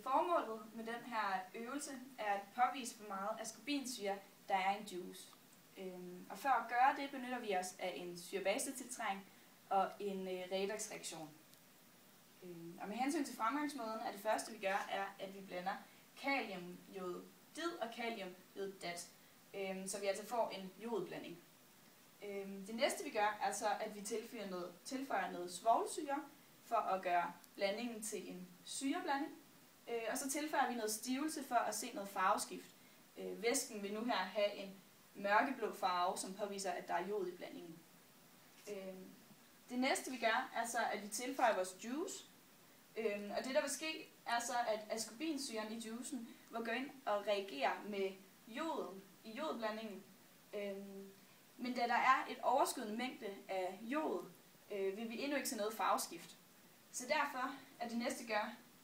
Formålet med den her øvelse er at påvise, hvor meget askorbinsyre der er i en juice. Og for at gøre det, benytter vi os af en syre-base-tiltrængt og en redoxreaktion. Og med hensyn til fremgangsmåden er det første, vi gør, er, at vi blander kaliumjodid og kaliumjoddat, så vi altså får en jodblanding. Det næste, vi gør, er så, at vi tilføjer noget svovlsyre for at gøre blandingen til en syreblanding. Og så tilføjer vi noget stivelse for at se noget farveskift. Væsken vil nu her have en mørkeblå farve, som påviser, at der er jod i blandingen. Det næste, vi gør, er så, at vi tilføjer vores juice. Og det, der vil ske, er så, at askorbinsyren i juicen vil gå ind og reagere med joden i jodblandingen. Men da der er et overskydende mængde af jod, vil vi endnu ikke se noget farveskift. Så derfor er det næste,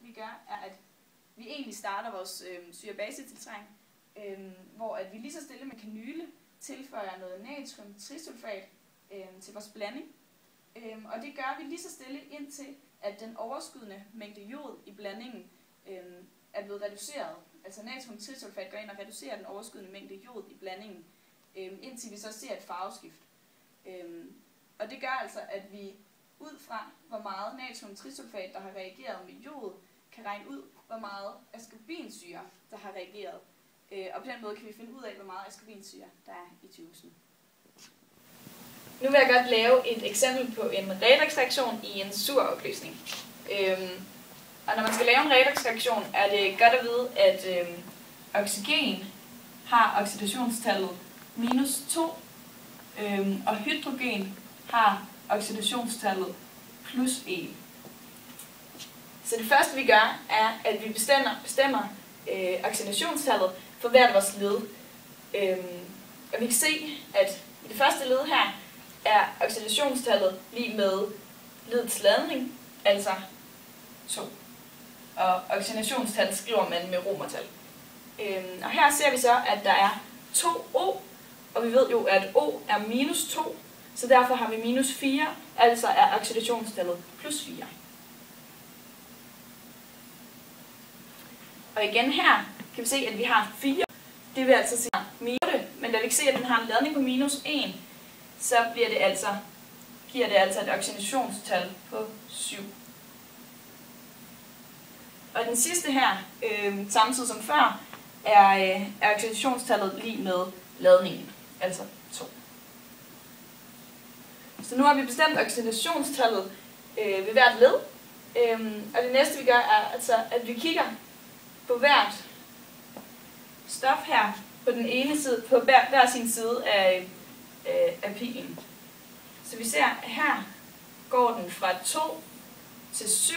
vi gør, er, at vi egentlig starter vores syre-base-tiltrængt, hvor at vi lige så stille med kanyle tilføjer noget natriumtrisulfat til vores blanding. Og det gør vi lige så stille indtil, at den overskydende mængde jod i blandingen er blevet reduceret. Altså natriumtrisulfat går ind og reducerer den overskydende mængde jod i blandingen, indtil vi så ser et farveskift. Og det gør altså, at vi ud fra, hvor meget natriumtrisulfat, der har reageret med jod, kan regne ud, hvor meget askorbinsyre, der har reageret. Og på den måde kan vi finde ud af, hvor meget askorbinsyre, der er i juicen. Nu vil jeg godt lave et eksempel på en redoxreaktion i en sur opløsning. Og når man skal lave en redoxreaktion, er det godt at vide, at oxygen har oxidationstallet -2, og hydrogen har oxidationstallet +1. Så det første vi gør, er, at vi bestemmer oxidationstallet for hvert vores led. Og vi kan se, at i det første led her er oxidationstallet lig med ledets ladning, altså 2. Og oxidationstallet skriver man med romertal. Og her ser vi så, at der er 2O, og vi ved jo, at O er -2, så derfor har vi -4, altså er oxidationstallet +4. Og igen her kan vi se, at vi har 4. Det vil altså sige -8, men da vi kan se, at den har en ladning på -1, så giver det altså et oxidationstal på 7. Og den sidste her, samtidig som før, er oxidationstallet lig med ladningen, altså 2. Så nu har vi bestemt oxidationstallet ved hvert led, og det næste vi gør er altså, at vi kigger på hvert stof her på den ene side, på hver sin side af pilen. Så vi ser, at her går den fra 2 til 7.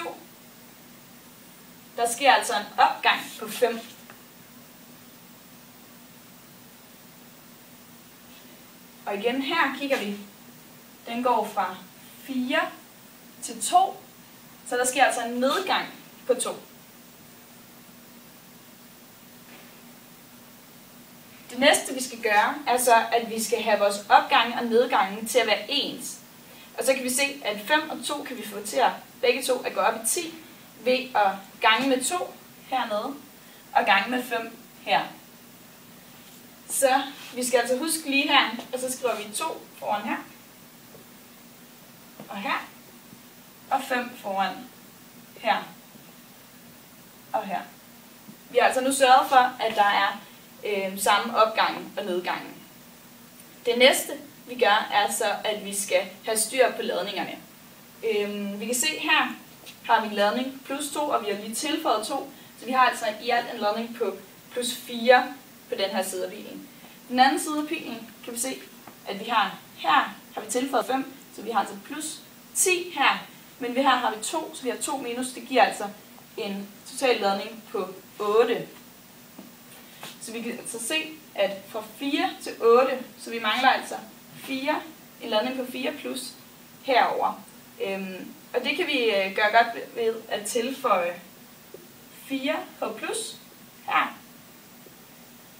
Der sker altså en opgang på 5. Og igen her kigger vi. Den går fra 4 til 2. Så der sker altså en nedgang på 2. Det næste vi skal gøre, er så, at vi skal have vores opgange og nedgange til at være ens. Og så kan vi se, at 5 og 2 kan vi få til at begge to at gå op i 10 ved at gange med 2 hernede og gange med 5 her. Så vi skal altså huske lige her, og så skriver vi 2 foran her og her, og 5 foran her og her. Vi har altså nu sørget for, at der er samme opgangen og nedgangen. Det næste vi gør, er så, at vi skal have styr på ladningerne. Vi kan se her, har vi ladning +2, og vi har lige tilføjet 2, så vi har altså i alt en ladning på +4 på den her side af pilen. Den anden side af pilen kan vi se, at vi har her har vi tilføjet 5, så vi har altså +10 her, men her har vi 2, så vi har 2 minus, det giver altså en total ladning på 8. Så vi kan altså se, at fra 4 til 8, så vi mangler altså 4, en ladning på 4 plus herover. Og det kan vi gøre godt ved at tilføje 4 på plus her.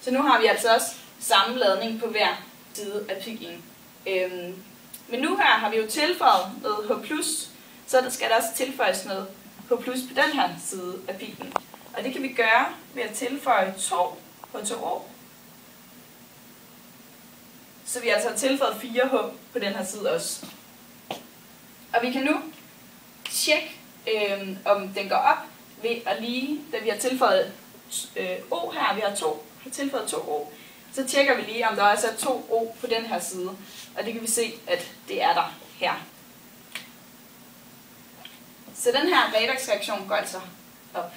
Så nu har vi altså også samme ladning på hver side af pilen. Men nu her har vi jo tilføjet noget H+, så der skal der også tilføjes noget H+ på den her side af pilen. Og det kan vi gøre ved at tilføje 2 H2O. Så vi altså har tilføjet 4H på den her side også. Og vi kan nu tjekke, om den går op ved at lige, da vi har tilføjet O her, vi har tilføjet 2O, så tjekker vi lige, om der også er 2O på den her side. Og det kan vi se, at det er der her. Så den her redoxreaktion går altså op.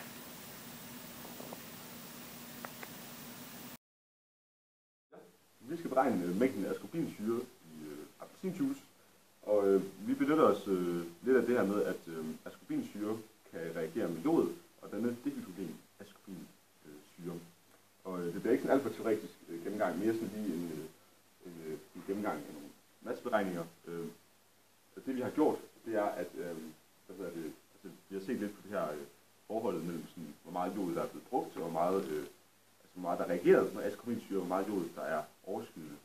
Vi skal beregne mængden af askorbinsyre i appelsinjuice, og vi benytter os lidt af det her med, at askorbinsyre kan reagere med jod og danne dihydrogen-askorbinsyre. Og det bliver ikke sådan alt for teoretisk gennemgang, mere sådan lige en gennemgang af nogle masseberegninger. Det vi har gjort, det er, at vi har set lidt på det her forholdet mellem sådan, hvor meget jod der er blevet brugt, og hvor meget der er reageret med askorbinsyre, hvor meget jod der er overskydende.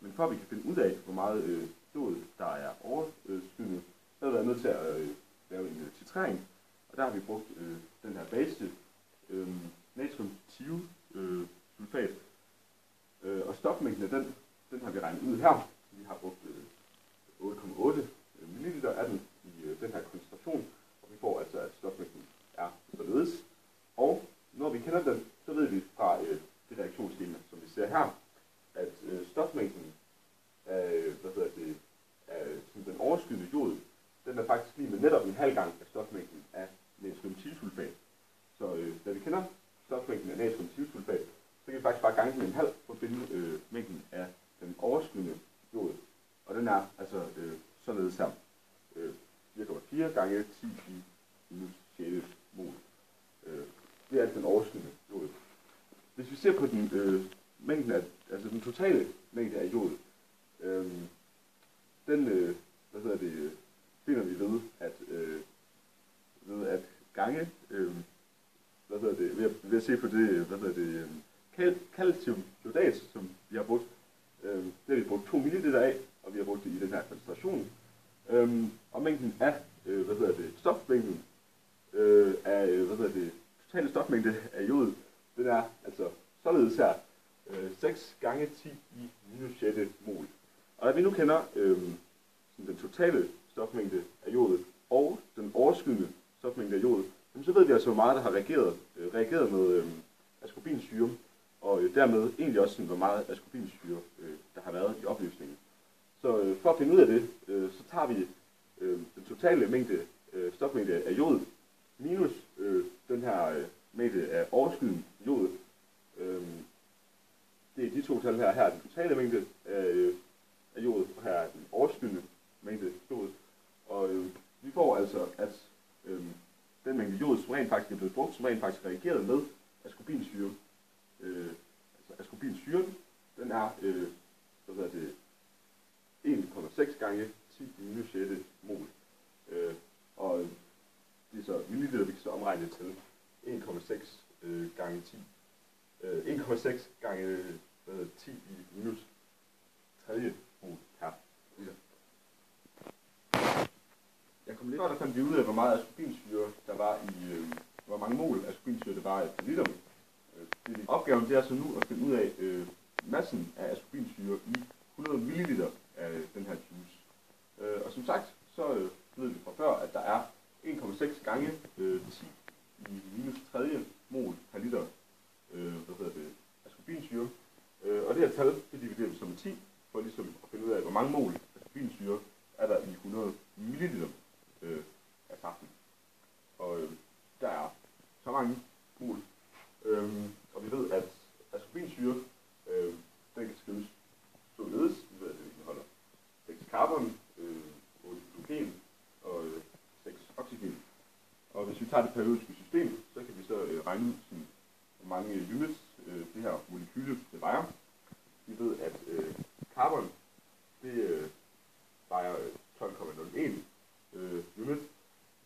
Men for at vi kan finde ud af, hvor meget jod der er overskydende, så har vi været nødt til at lave en titrering. Og der har vi brugt den her base, natriumthiosulfat. Og stofmængden af den har vi regnet ud her. Vi har brugt 8,8 ml af den i den her koncentration, og vi får altså, at stofmængden er således. Og når vi kender den, så ved vi fra det reaktionsskema, som vi ser her, at stofmængden af, af den overskydende jod, den er faktisk lige med netop en halv gang af stofmængden af natriumthiosulfat. Så da vi kender stofmængden af natriumthiosulfat, så kan vi faktisk bare gange med en halv for at finde mængden af den overskydende jod. Og den er altså således her. 4,4 gange 10 i minus 6 mol. Det er altså den overskydende jod. Hvis vi ser på den mængden af, altså den totale mængde af jod, den finder vi ved at gange ved at se på det calciumjodat, som vi har brugt. Det har vi brugt 2 ml af, og vi har brugt det i den her koncentration. Og mængden af stofmængden af totale stofmængde af jod, den er altså således her 6 gange 10 i minus 6 mol. Og da vi nu kender den totale stofmængde af jod og den overskydende stofmængde af jod, så ved vi altså, hvor meget der har reageret med askorbinsyre, og dermed egentlig også, hvor meget askorbinsyre der har været i opløsningen. Så for at finde ud af det, så tager vi den totale stofmængde af jod minus den her mængde af overskydende jod. Det er de to tal her. Her er den totale mængde af jod, og her er den overskydende mængde jod. Og vi får altså, at den mængde jod, som rent faktisk er blevet brugt, som rent faktisk reageret med askorbinsyre. Altså askorbinsyren, den er 1,6 gange 10 i minus 6 mol. Og det er så milliliter, vi kan så omregne til 1,6 gange 10. 1,6 gange 10 i minus 3 mol per liter. Jeg kom lidt før, der fandt vi ud af, hvor meget askorbinsyre der var i, hvor mange mol askorbinsyre der var per liter. Opgaven det er så nu at finde ud af massen af askorbinsyre i 100 ml af den her juice. Og som sagt, så ved vi fra før, at der er 1,6 gange 10 i minus 3 mol per liter askorbinsyre. Og det her tal, det dividerer vi som 10, for ligesom at finde ud af, hvor mange mol askorbinsyre er der i 100 ml af saften. Og der er så mange mol. Og vi ved, at askorbinsyre, den kan skrives således. Vi ved, at den indeholder 6 carbon, 8 hydrogen og 6 oxygen. Og hvis vi tager det periodiske system, så kan vi så regne ud, hvor mange units det her molekyle det vejer. Vi ved, at carbon, det vejer 12,01 unit.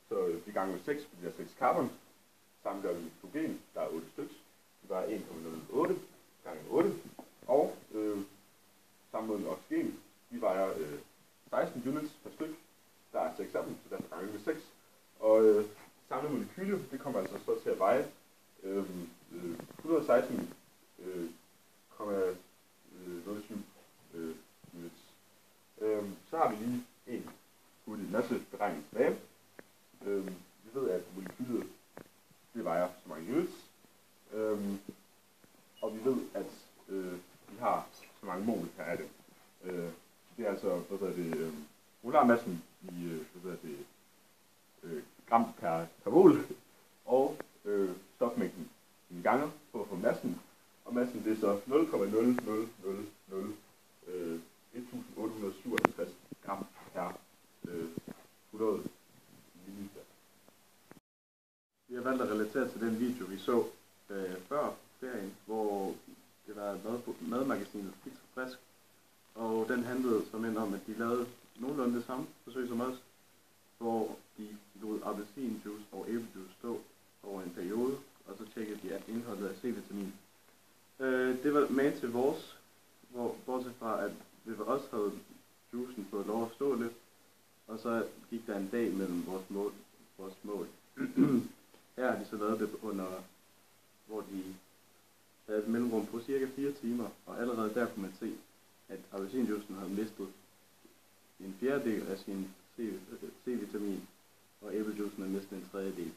Så vi ganger med 6, bliver 6 carbon. Sammen gør vi hydrogen, der er 8 stykker. Det vejer 1,08 gange 8. Og sammen med oxygen, vi vejer 16 units per styk. Der er 6 af dem, så derfor ganger vi med 6. Og samlede molekyle, det kommer altså så til at veje 116,07 units. Så har vi lige en hurtig masse beregning tilbage. Vi ved, at molekylet det vejer så mange units. Og vi ved, at vi har så mange mol her af det. Det er altså, molarmassen i gram per mol, og stofmængden i ganger på at få massen. Og massen det er så 0,0001857 gram per 100 milliliter. Vi har valgt at relatere til den video, vi så før ferien, hvor det var madmagasinet Fit og Frisk, og den handlede som end om, at de lavede nogenlunde det samme forsøg som os, hvor de lod appelsinjuice og æblejuice stå over en periode, og så tjekkede de indholdet af C-vitamin. Det var med til vores, bortset fra at ved os havde juicen fået lov at stå lidt, og så gik der en dag mellem vores mål. Her har de så lavet det under, hvor de havde et mellemrum på cirka 4 timer, og allerede der kunne man se, at appelsinjuicen havde mistet en fjerdedel af sin C-vitamin, og æblejuicen havde mistet en tredjedel.